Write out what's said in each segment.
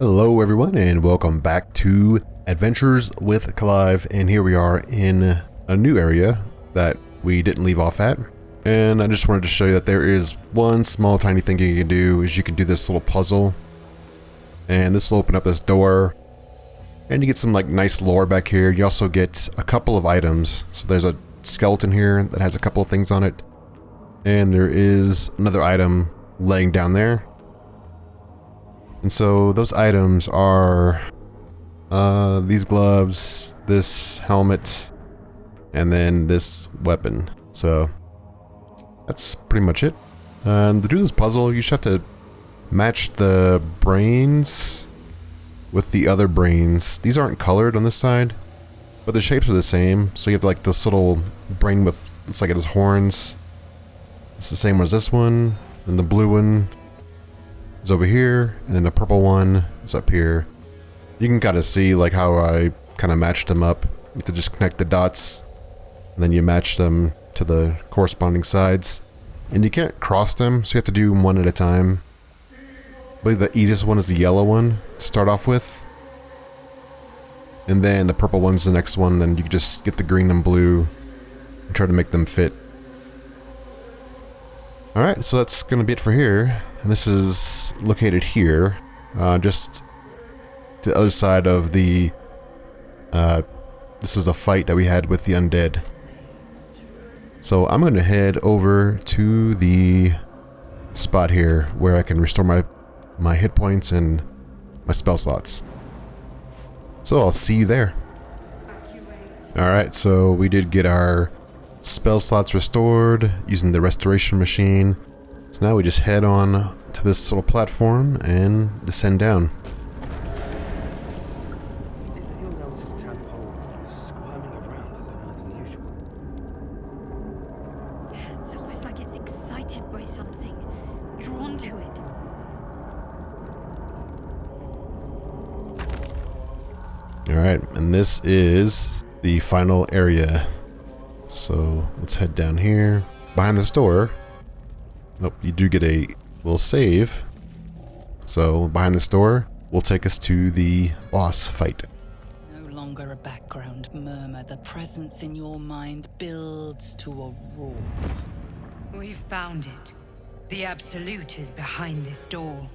Hello everyone and welcome back to Adventures with Clive, and here we are in a new area that we didn't leave off at. And I just wanted to show you that there is one small tiny thing you can do, is you can do this little puzzle. And this will open up this door. And you get some like nice lore back here. You also get a couple of items. So there's a skeleton here that has a couple of things on it. And there is another item laying down there. And so those items are these gloves, this helmet, and then this weapon. So that's pretty much it. And to do this puzzle, you just have to match the brains with the other brains. These aren't colored on this side, but the shapes are the same. So you have like this little brain with, looks like it has horns. It's the same as this one, and the blue one is over here, and then the purple one is up here. You can kind of see like how I kind of matched them up. You have to just connect the dots, and then you match them to the corresponding sides. And you can't cross them, so you have to do them one at a time. I believe the easiest one is the yellow one to start off with. And then the purple one's the next one, then you can just get the green and blue and try to make them fit. Alright, so that's going to be it for here. And this is located here, just to the other side of the, this is the fight that we had with the undead. So I'm going to head over to the spot here where I can restore my hit points and my spell slots. So I'll see you there. Alright, so we did get our spell slots restored using the restoration machine. So now we just head on to this little platform and descend down. Is anyone else's tadpole squirming around a little more than usual? It's almost like it's excited by something, drawn to it. Alright, and this is the final area. So let's head down here. Behind this door, oh, you do get a little save. So behind this door will take us to the boss fight. No longer a background murmur, the presence in your mind builds to a roar. We've found it. The Absolute is behind this door.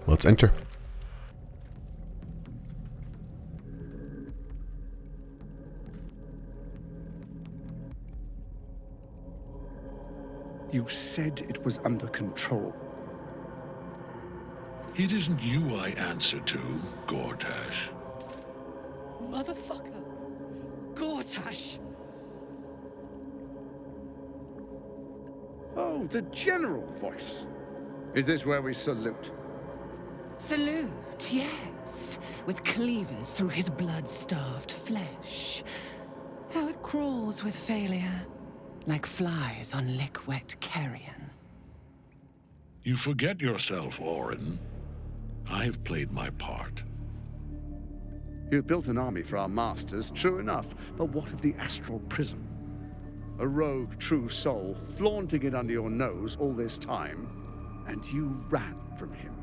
Let's enter. You said it was under control. It isn't you I answer to, Gortash. Motherfucker! Gortash! Oh, the general voice. Is this where we salute? Salute, yes, with cleavers through his blood-starved flesh. How it crawls with failure, like flies on lick-wet carrion. You forget yourself, Orin. I've played my part. You've built an army for our masters, true enough, but what of the astral prison? A rogue true soul flaunting it under your nose all this time, and you ran from him.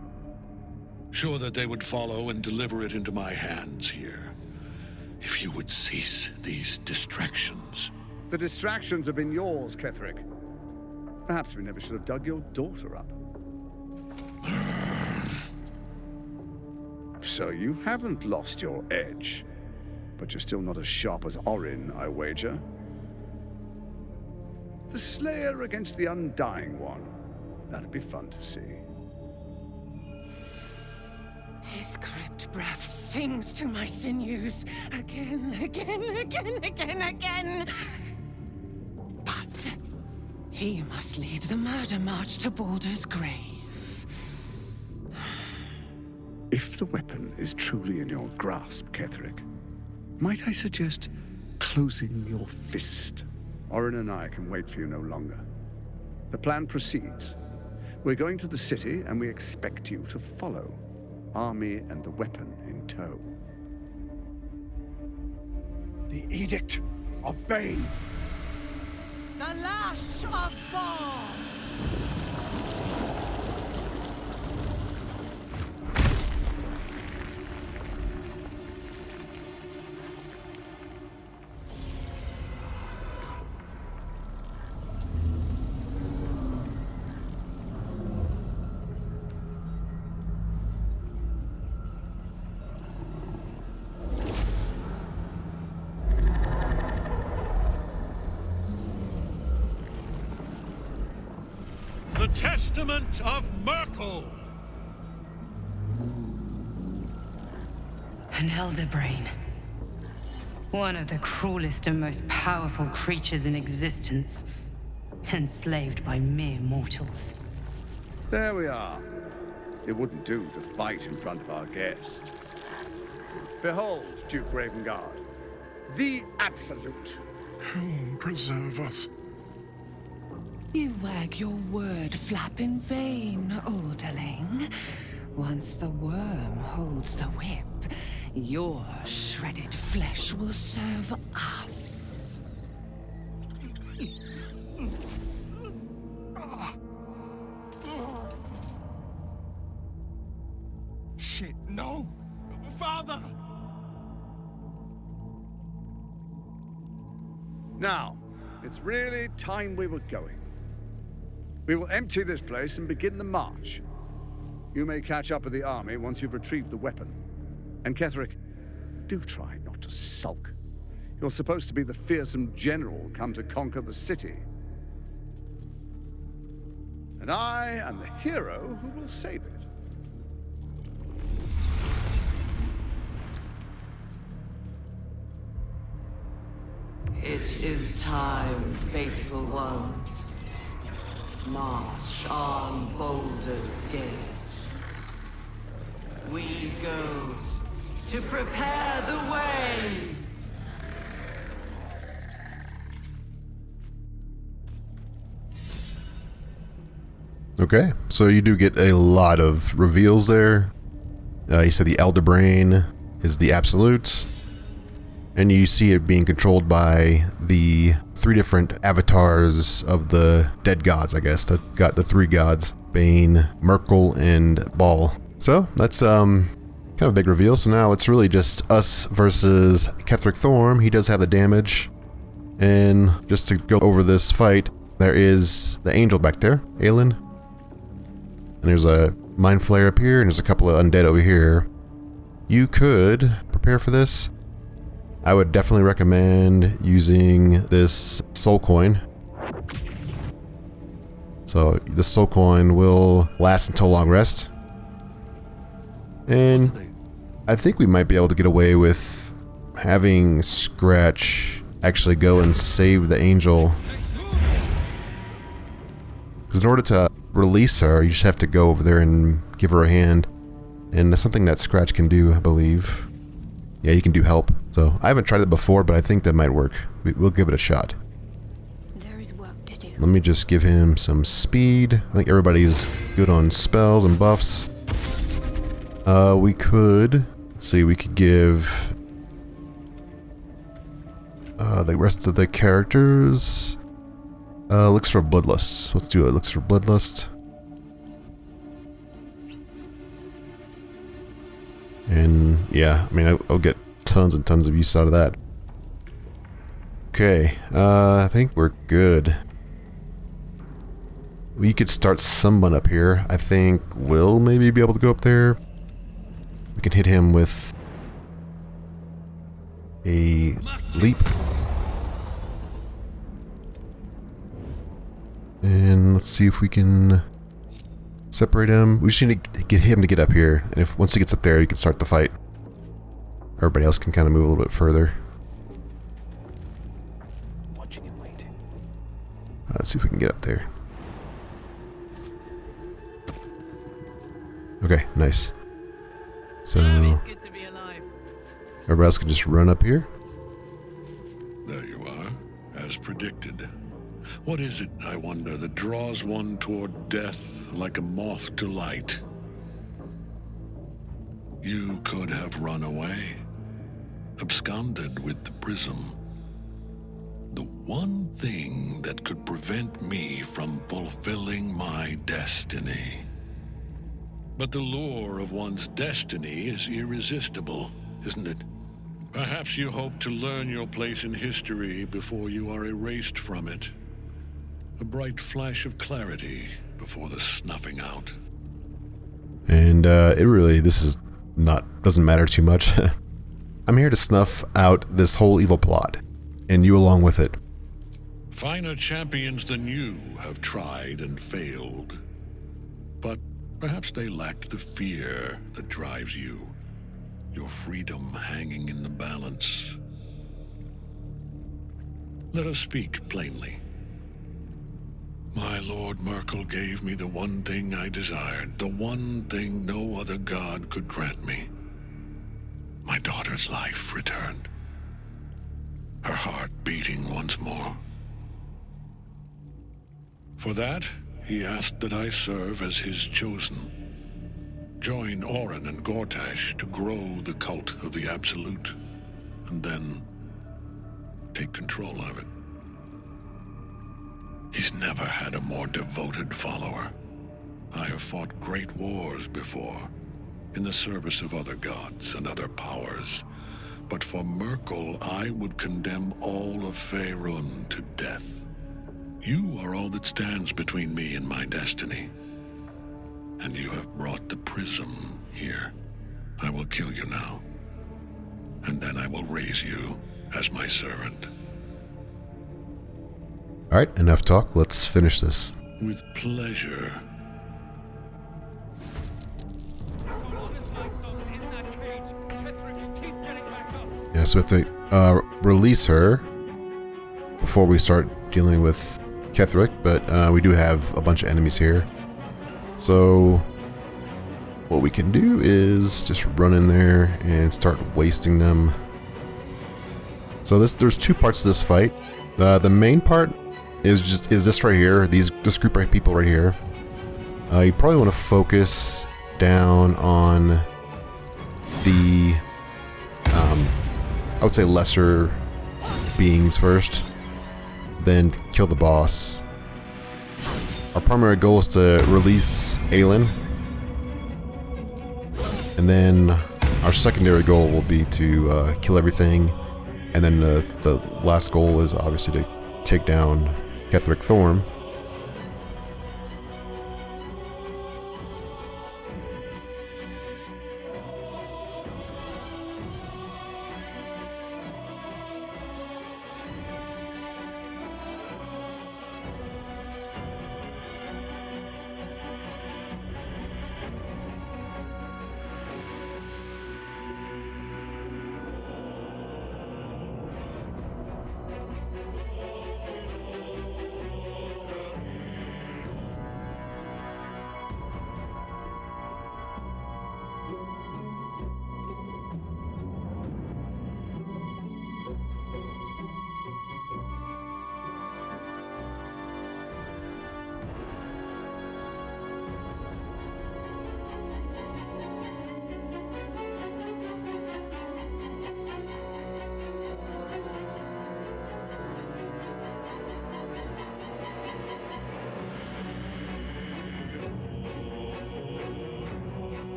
Sure that they would follow and deliver it into my hands here. If you would cease these distractions. The distractions have been yours, Kethric. Perhaps we never should have dug your daughter up. So you haven't lost your edge, but you're still not as sharp as Orin, I wager. The Slayer against the Undying One. That'd be fun to see. His crypt breath sings to my sinews again, again, again, again, again. But he must lead the murder march to Baldur's grave. If the weapon is truly in your grasp, Kethric, might I suggest closing your fist? Orin and I can wait for you no longer. The plan proceeds. We're going to the city, and we expect you to follow. Army and the weapon in tow. The Edict of Bane! The Lash of Ball! testament of Myrkul! An elder brain. One of the cruelest and most powerful creatures in existence. Enslaved by mere mortals. There we are. It wouldn't do to fight in front of our guest. Behold, Duke Ravengard, the Absolute. Heaven preserve us. You wag your word flap in vain, Alderling. Once the worm holds the whip, your shredded flesh will serve us. Shit, no! Father! Now, it's really time we were going. We will empty this place and begin the march. You may catch up with the army once you've retrieved the weapon. And Kethric, do try not to sulk. You're supposed to be the fearsome general come to conquer the city. And I am the hero who will save it. It is time, faithful ones. March on Baldur's Gate. We go to prepare the way! Okay, so you do get a lot of reveals there. You said the Elder Brain is the Absolute. And you see it being controlled by the 3 different avatars of the dead gods, I guess. Got the 3 gods, Bane, Myrkul, and Ball. So that's kind of a big reveal. So now it's really just us versus Kethric Thorm. He does have the damage. And just to go over this fight, there is the angel back there, Aylin. And there's a mind flare up here, and there's a couple of undead over here. You could prepare for this. I would definitely recommend using this soul coin. So the soul coin will last until long rest. And I think we might be able to get away with having Scratch actually go and save the angel. Because in order to release her, you just have to go over there and give her a hand. And that's something that Scratch can do, I believe. Yeah, you can do help. So I haven't tried it before, but I think that might work. We'll give it a shot. There is work to do. Let me just give him some speed. I think everybody's good on spells and buffs. We could... Let's see, we could give... the rest of the characters... Elixir of Bloodlust. Let's do Elixir of Bloodlust. And yeah, I mean, I'll get tons and tons of use out of that. Okay, I think we're good. We could start someone up here. I think Wyll maybe be able to go up there. We can hit him with a leap. And let's see if we can separate him. We just need to get him to get up here. And if once he gets up there, you can start the fight. Everybody else can kind of move a little bit further. Watching and waiting. Let's see if we can get up there. Okay, nice. So It's good to be alive. everybody else can just run up here. There you are, as predicted. What is it, I wonder, that draws one toward death like a moth to light? You could have run away, absconded with the prism. The one thing that could prevent me from fulfilling my destiny. But the lure of one's destiny is irresistible, isn't it? Perhaps you hope to learn your place in history before you are erased from it. A bright flash of clarity before the snuffing out. And this is doesn't matter too much. I'm here to snuff out this whole evil plot, and you along with it. Finer champions than you have tried and failed. But perhaps they lacked the fear that drives you, your freedom hanging in the balance. Let us speak plainly. My Lord Myrkul gave me the one thing I desired, the one thing no other god could grant me. My daughter's life returned, her heart beating once more. For that, he asked that I serve as his chosen. Join Orin and Gortash to grow the cult of the Absolute, and then take control of it. He's never had a more devoted follower. I have fought great wars before, in the service of other gods and other powers, but for Myrkul, I would condemn all of Faerun to death. You are all that stands between me and my destiny. And you have brought the prism here. I will kill you now, and then I will raise you as my servant. Alright, enough talk. Let's finish this. With pleasure. Yeah, so we have to release her before we start dealing with Kethric, but we do have a bunch of enemies here. So what we can do is just run in there and start wasting them. So there's two parts to this fight. The main part is this right here, this group of people right here. You probably want to focus down on the I would say lesser beings first, then kill the boss. Our primary goal is to release Aylin, and then our secondary goal will be to kill everything, and then the last goal is obviously to take down Kethric Thorm.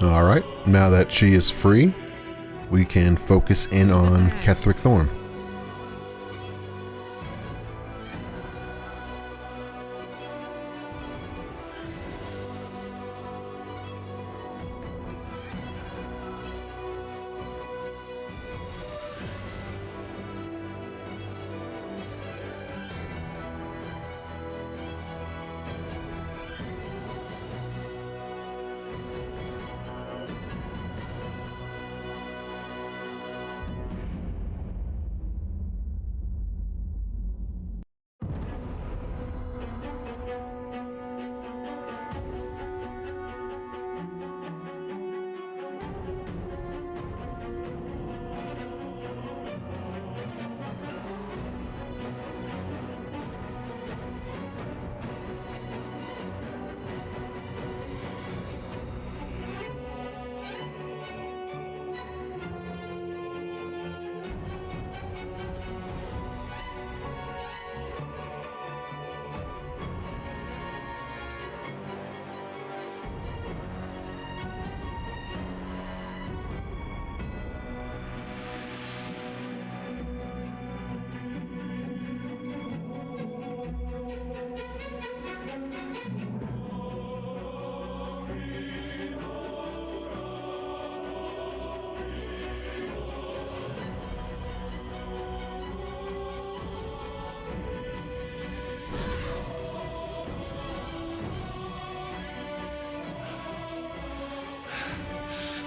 Alright, now that she is free, we can focus in on Kethric Thorm.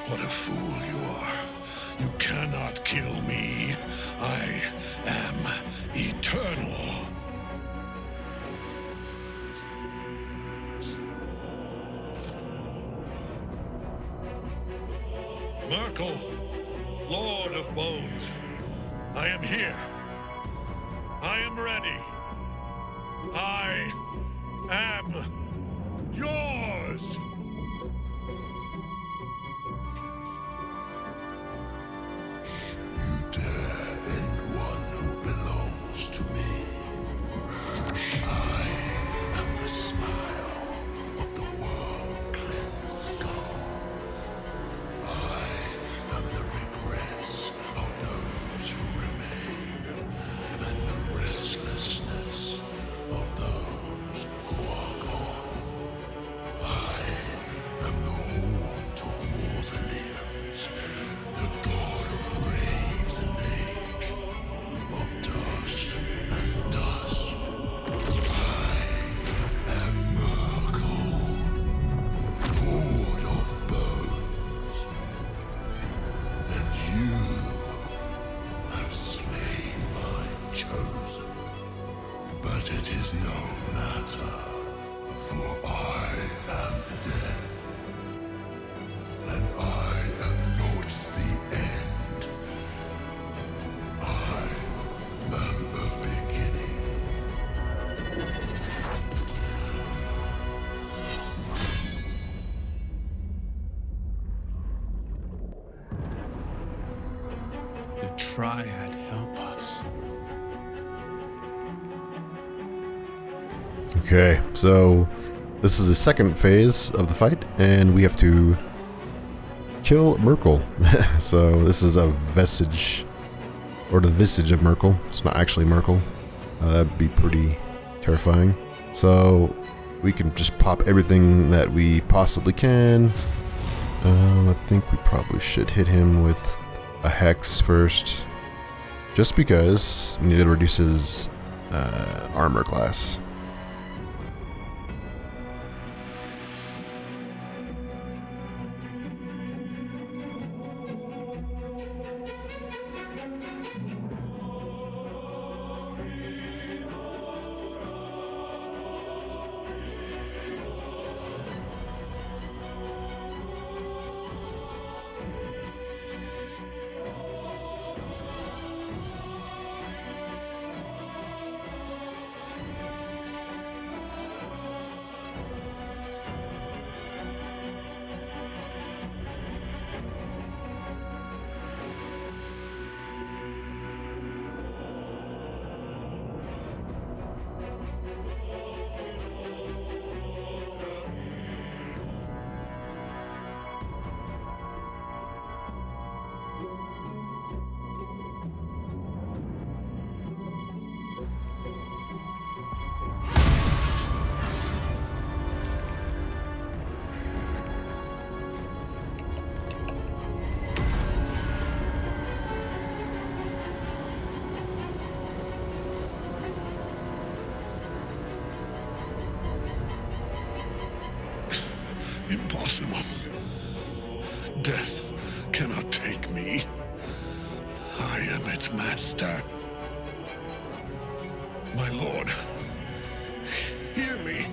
What a fool you are. You cannot kill me. I am eternal. Myrkul, Lord of Bones, I am here. I am ready. I am yours. You dare end one who belongs to me. I am the smile of the world-cleansed skull. I am the regrets of those who remain, and the restlessness of those who are gone. I am the haunt of Mausoleums, the god of graves and age, of dust and dust. I am Myrkul, Lord of Bones, and you have slain my chosen. But it is no matter, for I am death, and I am not the end. I am a beginning. The Triad help us. Okay, so this is the second phase of the fight, and we have to kill Myrkul. So this is a vestige, or the visage of Myrkul. It's not actually Myrkul. That'd be pretty terrifying. So we can just pop everything that we possibly can. I think we probably should hit him with a hex first, just because we need to reduce his armor class. Impossible. Death cannot take me. I am its master. My lord, hear me.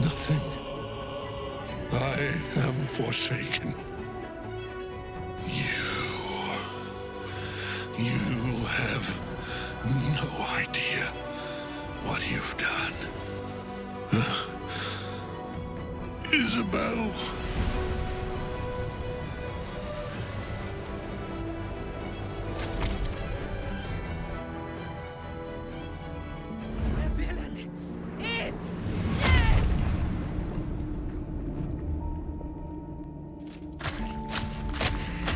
Nothing. I am forsaken. You have no idea what you've done. Isobel. The villain is dead!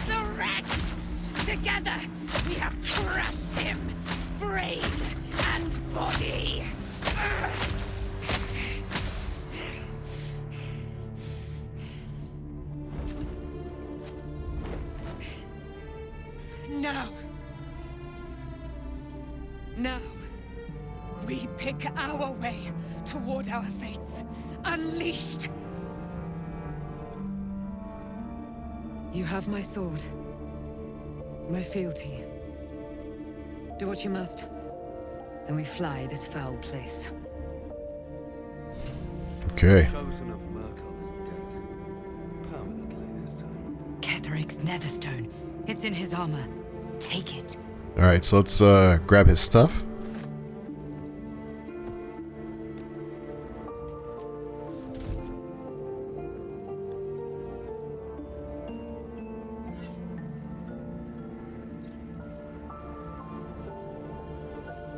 The wretch! Together, we have crushed him, brain and body. No. No. We pick our way toward our fates. Unleashed! You have my sword. My fealty. Do what you must. Then we fly this foul place. Okay. Chosen of Myrkul is dead. Permanently this time. Kethric's Netherstone. It's in his armor. Take it. Alright, so let's grab his stuff.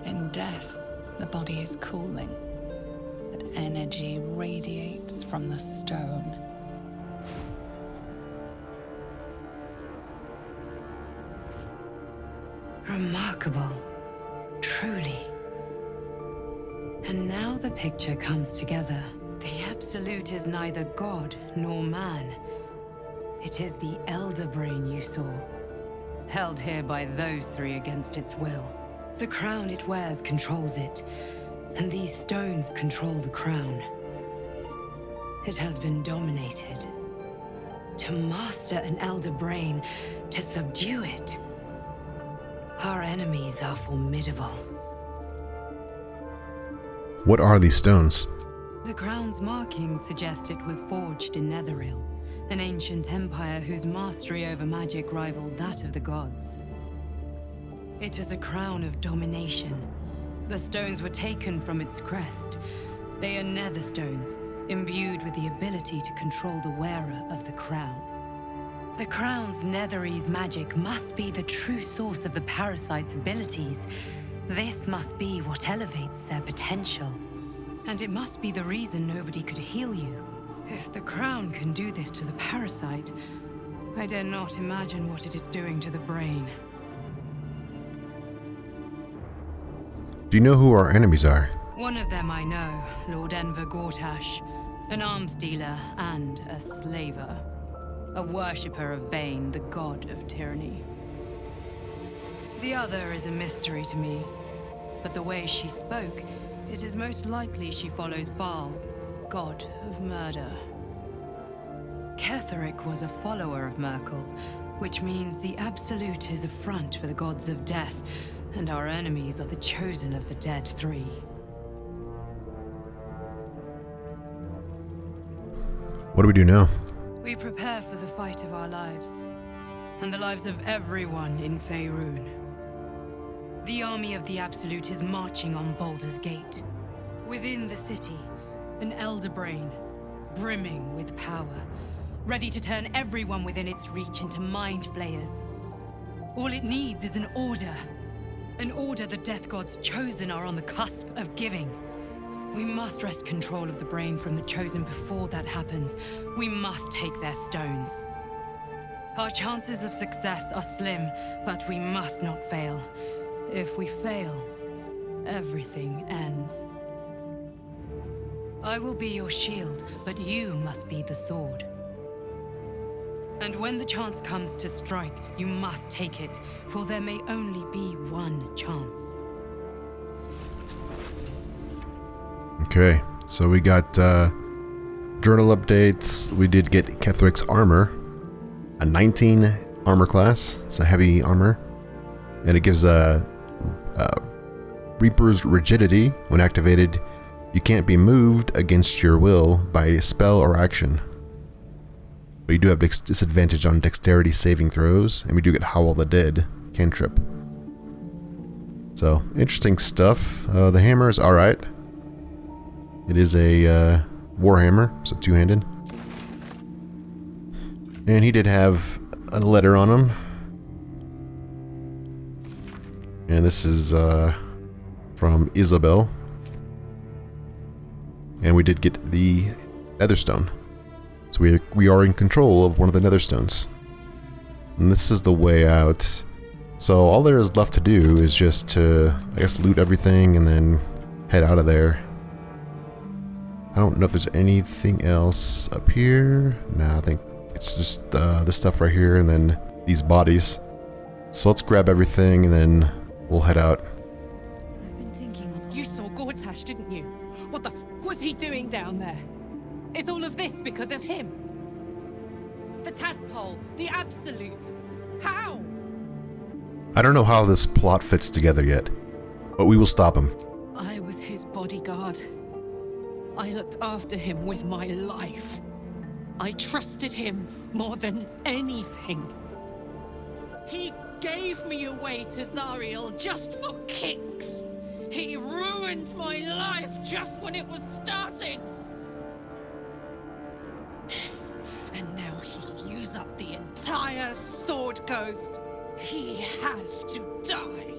In death, the body is cooling, but energy radiates from the stone. Remarkable. Truly. And now the picture comes together. The Absolute is neither god nor man. It is the Elder Brain you saw, held here by those three against its will. The crown it wears controls it, and these stones control the crown. It has been dominated. To master an Elder Brain, to subdue it. Our enemies are formidable. What are these stones? The crown's markings suggest it was forged in Netheril, an ancient empire whose mastery over magic rivaled that of the gods. It is a crown of domination. The stones were taken from its crest. They are Netherstones, imbued with the ability to control the wearer of the crown. The crown's Netherese magic must be the true source of the parasite's abilities. This must be what elevates their potential. And it must be the reason nobody could heal you. If the crown can do this to the parasite, I dare not imagine what it is doing to the brain. Do you know who our enemies are? One of them I know, Lord Enver Gortash, an arms dealer and a slaver. A worshipper of Bane, the god of tyranny. The other is a mystery to me, but the way she spoke, it is most likely she follows Baal, god of murder. Kethric was a follower of Myrkul, which means the Absolute is a front for the gods of death, and our enemies are the chosen of the dead three. What do we do now? We prepare for the fight of our lives, and the lives of everyone in Faerun. The army of the Absolute is marching on Baldur's Gate. Within the city, an Elder Brain, brimming with power, ready to turn everyone within its reach into mind flayers. All it needs is an order the Death Gods chosen are on the cusp of giving. We must wrest control of the brain from the chosen before that happens. We must take their stones. Our chances of success are slim, but we must not fail. If we fail, everything ends. I will be your shield, but you must be the sword. And when the chance comes to strike, you must take it, for there may only be one chance. Okay, so we got journal updates. We did get Kethric's armor, a 19 armor class. It's a heavy armor, and it gives a Reaper's rigidity. When activated, you can't be moved against your will by a spell or action. But you do have disadvantage on dexterity saving throws, and we do get Howl the Dead cantrip. So, interesting stuff. The hammer is alright. It is a warhammer, so two-handed. And he did have a letter on him. And this is from Isobel. And we did get the Netherstone. So we are in control of one of the Netherstones. And this is the way out. So all there is left to do is just to, I guess, loot everything and then head out of there. I don't know if there's anything else up here. Nah, I think it's just this stuff right here and then these bodies. So let's grab everything and then we'll head out. I've been thinking you saw Gortash. sabotage, didn't you? What the was he doing down there? Is all of this because of him? The tadpole, the absolute. How? I don't know how this plot fits together yet, but we will stop him. I was his bodyguard. I looked after him with my life. I trusted him more than anything. He gave me away to Zariel just for kicks. He ruined my life just when it was starting. And now he'll use up the entire Sword Coast. He has to die.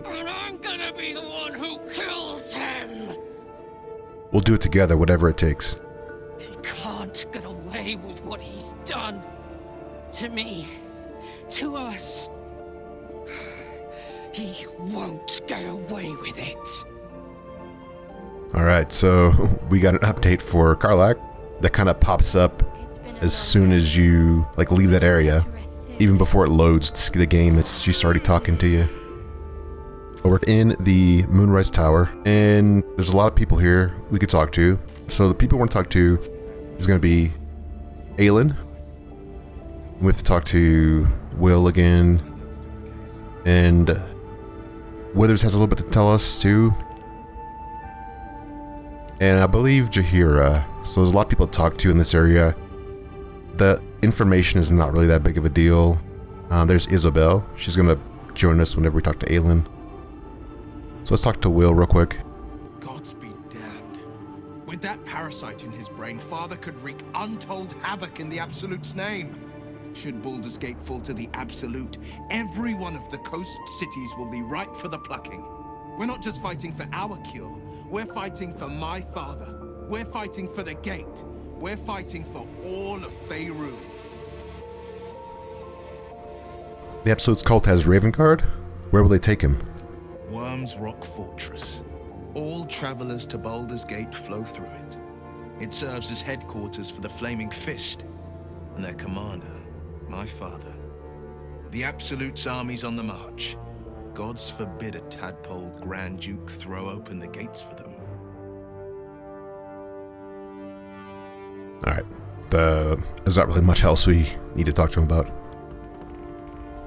And I'm gonna be the one who kills him. We'll do it together, whatever it takes. He can't get away with what he's done. To me. To us. He won't get away with it. Alright, so we got an update for Karlach that kind of pops up as soon as you leave that area. Even before it loads the game, she's already talking to you. We're in the Moonrise Tower, and there's a lot of people here we could talk to. So the people we want to talk to is going to be Aylin. We have to talk to Wyll again, and Withers has a little bit to tell us too. And I believe Jahira. So there's a lot of people to talk to in this area. The information is not really that big of a deal. There's Isobel. She's going to join us whenever we talk to Aylin. So let's talk to Wyll real quick. Gods be damned. With that parasite in his brain, Father could wreak untold havoc in the Absolute's name. Should Baldur's Gate fall to the Absolute, every one of the coast cities will be ripe for the plucking. We're not just fighting for our cure, we're fighting for my father. We're fighting for the Gate. We're fighting for all of Faerun. The Absolute's cult has Ravengard? Where will they take him? Worm's Rock Fortress. All travelers to Baldur's Gate flow through it. It serves as headquarters for the Flaming Fist and their commander, my father. The Absolute's army's on the march. Gods forbid a tadpole Grand Duke throw open the gates for them. Alright. There's not really much else we need to talk to him about.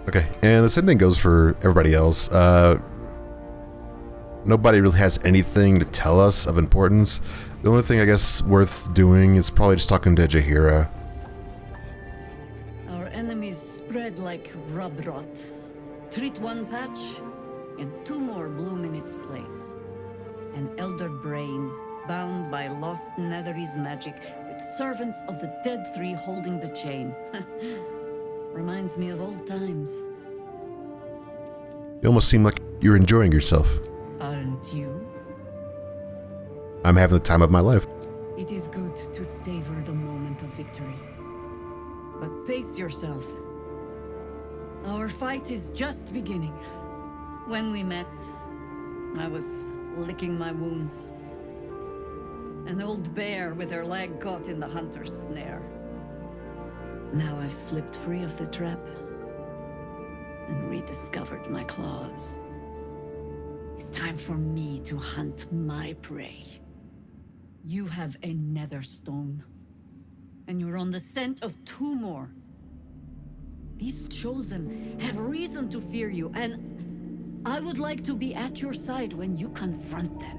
Okay, and the same thing goes for everybody else. Nobody really has anything to tell us of importance. The only thing I guess worth doing is probably just talking to Jahira. Our enemies spread like rub rot. Treat one patch, and two more bloom in its place. An elder brain, bound by lost Netherese magic, with servants of the Dead Three holding the chain. Reminds me of old times. You almost seem like you're enjoying yourself. Aren't you? I'm having the time of my life. It is good to savor the moment of victory. But pace yourself. Our fight is just beginning. When we met, I was licking my wounds. An old bear with her leg caught in the hunter's snare. Now I've slipped free of the trap and rediscovered my claws. It's time for me to hunt my prey. You have a Netherstone, and you're on the scent of two more. These Chosen have reason to fear you, and I would like to be at your side when you confront them.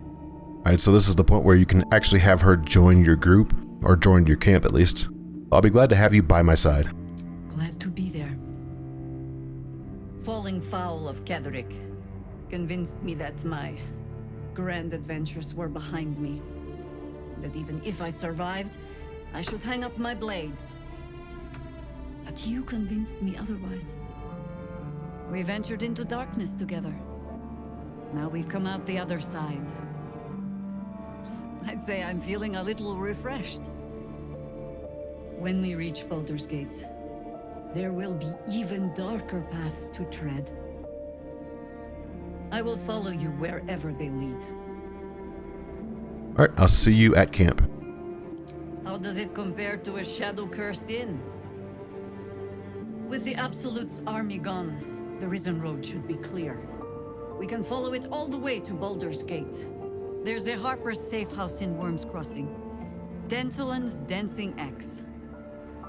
Alright, so this is the point where you can actually have her join your group, or join your camp at least. I'll be glad to have you by my side. Glad to be there. Falling foul of Kethric convinced me that my grand adventures were behind me. That even if I survived, I should hang up my blades. But you convinced me otherwise. We ventured into darkness together. Now we've come out the other side. I'd say I'm feeling a little refreshed. When we reach Baldur's Gate, there will be even darker paths to tread. I will follow you wherever they lead. Alright, I'll see you at camp. How does it compare to a shadow-cursed inn? With the Absolute's army gone, the Risen Road should be clear. We can follow it all the way to Baldur's Gate. There's a Harper's safe house in Worm's Crossing. Denthelan's Dancing Axe.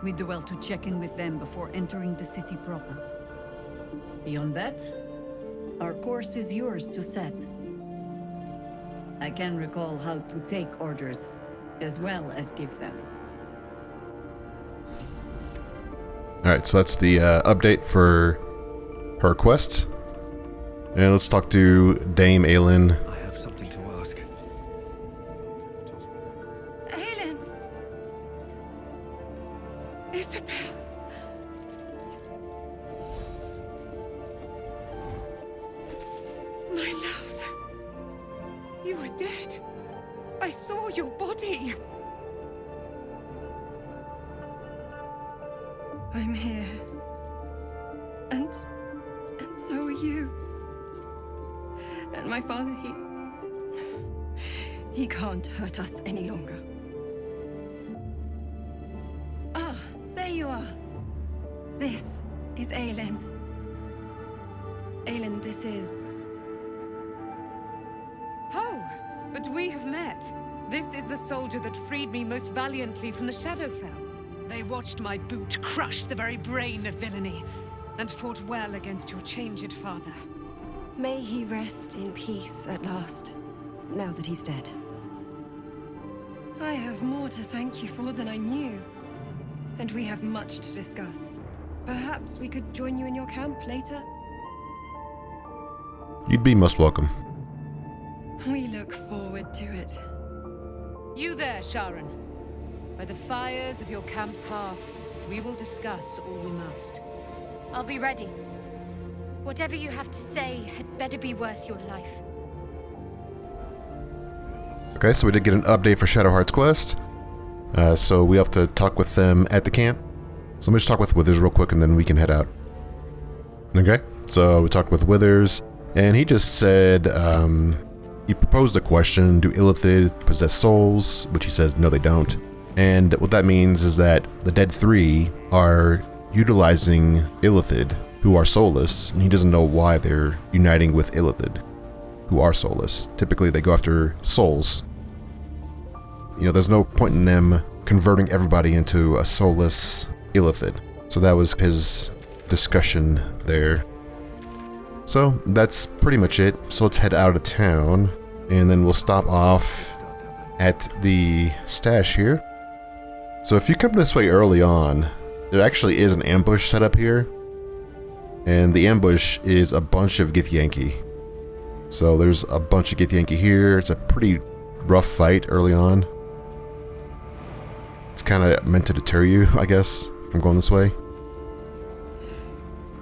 We do well to check in with them before entering the city proper. Beyond that, our course is yours to set. I can recall how to take orders, as well as give them. Alright, so that's the update for her quest. And let's talk to Dame Aylin. I have something to ask. Aylin! Isobel! My love! You are dead. I saw your body. I'm here. And so are you. And my father, he can't hurt us any longer. Ah, there you are. This is Aylin. Aylin, this is... Oh, but we have met. This is the soldier that freed me most valiantly from the Shadowfell. They watched my boot crush the very brain of villainy, and fought well against your changed father. May he rest in peace at last, now that he's dead. I have more to thank you for than I knew. And we have much to discuss. Perhaps we could join you in your camp later? You'd be most welcome. We look forward to it. You there, Sharon. By the fires of your camp's hearth, we will discuss all we must. I'll be ready. Whatever you have to say had better be worth your life. Okay, so we did get an update for Shadowheart's quest. So we have to talk with them at the camp. So let me just talk with Withers real quick and then we can head out. Okay, so we talked with Withers and he just said, he proposed a question, do Illithid possess souls? Which he says, no they don't. And what that means is that the Dead Three are utilizing Illithid, who are soulless, and he doesn't know why they're uniting with Illithid, who are soulless. Typically they go after souls. You know, there's no point in them converting everybody into a soulless Illithid. So that was his discussion there. So that's pretty much it. So let's head out of town, and then we'll stop off at the stash here. So if you come this way early on, there actually is an ambush set up here. And the ambush is a bunch of Githyanki. So there's a bunch of Githyanki here. It's a pretty rough fight early on. It's kind of meant to deter you, I guess, from going this way.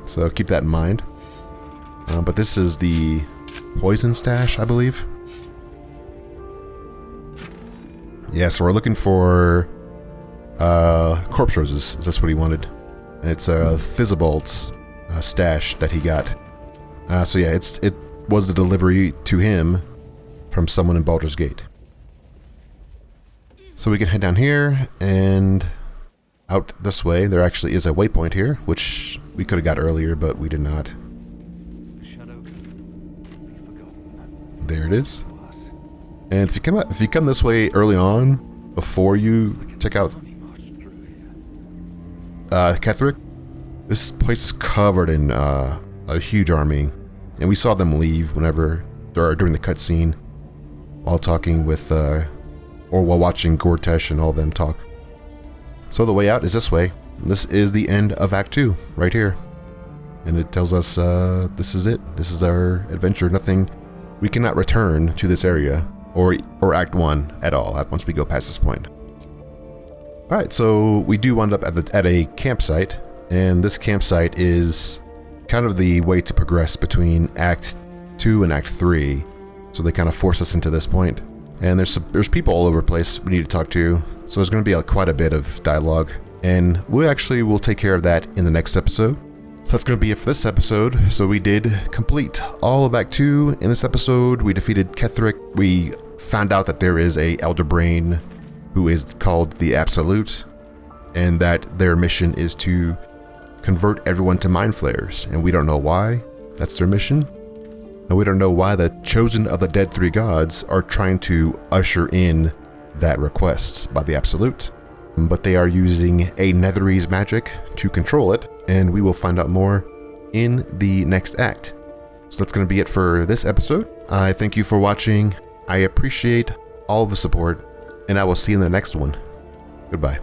So keep that in mind. But this is the poison stash, I believe. Yeah, so we're looking for corpse roses. Is this what he wanted? And it's Thizabolt's stash that he got. So yeah, it was the delivery to him from someone in Baldur's Gate. So we can head down here and out this way. There actually is a waypoint here, which we could have got earlier, but we did not. There it is. And if you come this way early on, before you check out Kethric, this place is covered in a huge army, and we saw them leave whenever during the cutscene, while talking with or while watching Gortesh and all them talk. So the way out is this way. This is the end of Act 2, right here, and it tells us this is it. This is our adventure. Nothing. We cannot return to this area or Act 1 at all once we go past this point. Alright, so we do wind up at a campsite, and this campsite is kind of the way to progress between Act 2 and Act 3. So they kind of force us into this point. And there's people all over the place we need to talk to, so there's going to be quite a bit of dialogue. And we'll take care of that in the next episode. So that's going to be it for this episode. So we did complete all of Act 2 in this episode. We defeated Kethric. We found out that there is a Elder Brain who is called the Absolute, and that their mission is to convert everyone to Mind Flayers, and we don't know why that's their mission. And we don't know why the chosen of the dead three gods are trying to usher in that request by the Absolute. But they are using a Netherese magic to control it, and we will find out more in the next act. So that's going to be it for this episode. I thank you for watching. I appreciate all of the support, and I will see you in the next one. Goodbye.